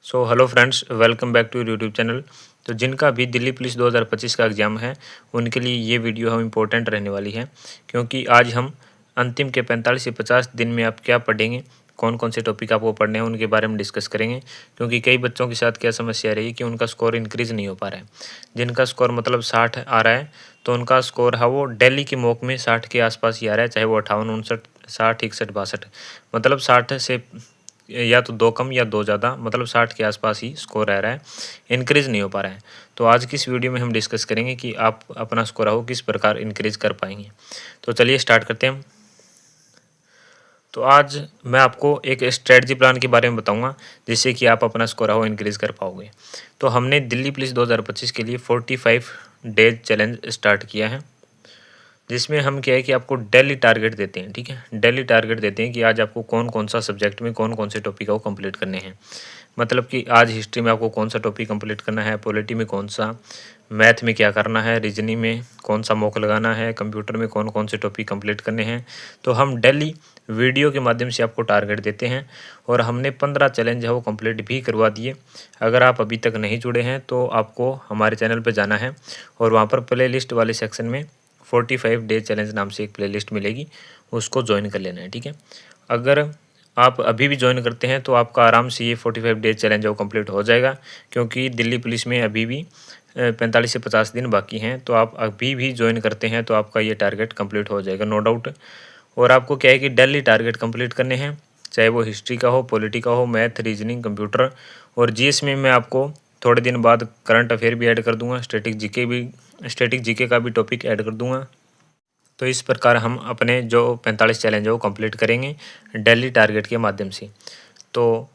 Hello friends, welcome back to YouTube channel. तो जिनका भी दिल्ली पुलिस 2025 का एग्ज़ाम है उनके लिए ये वीडियो हम इम्पोर्टेंट रहने वाली है, क्योंकि आज हम अंतिम के 45 से 50 दिन में आप क्या पढ़ेंगे, कौन कौन से टॉपिक आपको पढ़ने हैं उनके बारे में डिस्कस करेंगे। क्योंकि कई बच्चों के साथ क्या समस्या रही कि उनका स्कोर इंक्रीज़ नहीं हो पा रहा है। जिनका स्कोर मतलब 60 आ रहा है तो उनका स्कोर है वो दिल्ली के मॉक में 60 के आसपास ही आ रहा है, चाहे वो 58, 59, 60, 61, 62, मतलब 60 से या तो 2 कम या 2 ज़्यादा, मतलब 60 के आसपास ही स्कोर रह रहा है, इंक्रीज़ नहीं हो पा रहा है। तो आज की इस वीडियो में हम डिस्कस करेंगे कि आप अपना स्कोर हो किस प्रकार इंक्रीज़ कर पाएंगे। तो चलिए स्टार्ट करते हैं। तो आज मैं आपको एक स्ट्रेटजी प्लान के बारे में बताऊंगा जिससे कि आप अपना स्कोर हो इंक्रीज़ कर पाओगे। तो हमने दिल्ली पुलिस 2025 के लिए 45 डेज चैलेंज स्टार्ट किया है, जिसमें हम क्या है कि आपको डेली टारगेट देते हैं। ठीक है, डेली टारगेट देते हैं कि आज आपको कौन कौन सा सब्जेक्ट में कौन कौन से टॉपिक को कंप्लीट करने हैं। मतलब कि आज हिस्ट्री में आपको कौन सा टॉपिक कंप्लीट करना है, पॉलिटी में कौन सा, मैथ में क्या करना है, रीजनिंग में कौन सा मॉक लगाना है, कंप्यूटर में कौन कौन से टॉपिक कंप्लीट करने हैं। तो हम डेली वीडियो के माध्यम से आपको टारगेट देते हैं और हमने 15 चैलेंज है वो कंप्लीट भी करवा दिए। अगर आप अभी तक नहीं जुड़े हैं तो आपको हमारे चैनल पर जाना है और वहाँ पर प्ले लिस्ट वाले सेक्शन में 45 डे चैलेंज नाम से एक प्लेलिस्ट मिलेगी, उसको ज्वाइन कर लेना है। ठीक है, अगर आप अभी भी ज्वाइन करते हैं तो आपका आराम से ये 45 डे चैलेंज है वो कंप्लीट हो जाएगा, क्योंकि दिल्ली पुलिस में अभी भी 45 से 50 दिन बाकी हैं। तो आप अभी भी ज्वाइन करते हैं तो आपका ये टारगेट कंप्लीट हो जाएगा, नो डाउट। और आपको क्या है कि डेली टारगेट कंप्लीट करने हैं, चाहे वो हिस्ट्री का हो, पॉलिटी का हो, मैथ, रीजनिंग, कंप्यूटर और जीएस में मैं आपको थोड़े दिन बाद करंट अफेयर भी ऐड कर दूंगा, स्टैटिक जीके का भी टॉपिक ऐड कर दूंगा। तो इस प्रकार हम अपने जो 45 चैलेंज है वो कंप्लीट करेंगे डेली टारगेट के माध्यम से। तो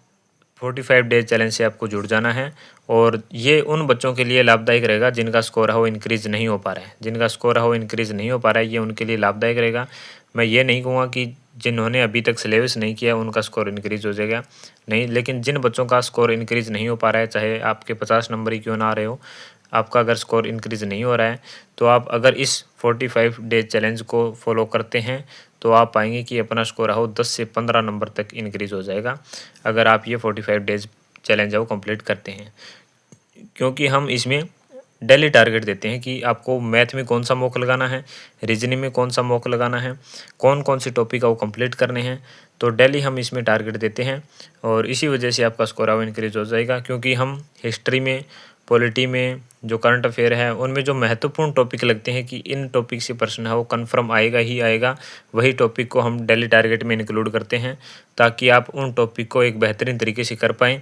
45 डेज चैलेंज से आपको जुड़ जाना है और ये उन बच्चों के लिए लाभदायक रहेगा जिनका स्कोर है वो इंक्रीज़ नहीं हो पा रहा है। जिनका स्कोर है वो इंक्रीज़ नहीं हो पा रहा है, ये उनके लिए लाभदायक रहेगा। मैं ये नहीं कहूँगा कि जिन्होंने अभी तक सिलेबस नहीं किया उनका स्कोर इंक्रीज़ हो जाएगा, नहीं, लेकिन जिन बच्चों का स्कोर इंक्रीज़ नहीं हो पा रहा है, चाहे आपके 50 नंबर ही क्यों ना आ रहे हो, आपका अगर स्कोर इंक्रीज़ नहीं हो रहा है तो आप अगर इस 45 डेज चैलेंज को फॉलो करते हैं तो आप पाएंगे कि अपना स्कोर हो 10 से 15 नंबर तक इंक्रीज़ हो जाएगा, अगर आप ये 45 डेज चैलेंज है वो कंप्लीट करते हैं। क्योंकि हम इसमें डेली टारगेट देते हैं कि आपको मैथ में कौन सा मॉक लगाना है, रीजनिंग में कौन सा मॉक लगाना है, कौन कौन से टॉपिक वो कंप्लीट करने हैं। तो डेली हम इसमें टारगेट देते हैं और इसी वजह से आपका स्कोर वो इंक्रीज़ हो जाएगा। क्योंकि हम हिस्ट्री में, पॉलिटी में, जो करंट अफेयर है उनमें जो महत्वपूर्ण टॉपिक लगते हैं कि इन टॉपिक से प्रश्न है वो कन्फर्म आएगा ही आएगा, वही टॉपिक को हम डेली टारगेट में इंक्लूड करते हैं, ताकि आप उन टॉपिक को एक बेहतरीन तरीके से कर पाएँ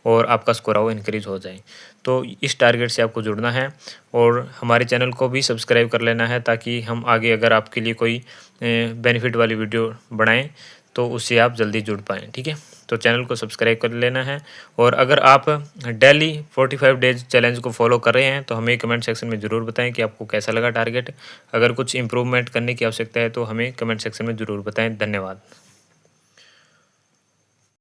और आपका स्कोर वो इंक्रीज़ हो जाए। तो इस टारगेट से आपको जुड़ना है और हमारे चैनल को भी सब्सक्राइब कर लेना है, ताकि हम आगे अगर आपके लिए कोई बेनिफिट वाली वीडियो बनाएं तो उससे आप जल्दी जुड़ पाएँ। ठीक है, तो चैनल को सब्सक्राइब कर लेना है। और अगर आप डेली 45 डेज चैलेंज को फॉलो कर रहे हैं तो हमें कमेंट सेक्शन में ज़रूर बताएं कि आपको कैसा लगा टारगेट। अगर कुछ इम्प्रूवमेंट करने की आवश्यकता है तो हमें कमेंट सेक्शन में ज़रूर बताएं। धन्यवाद।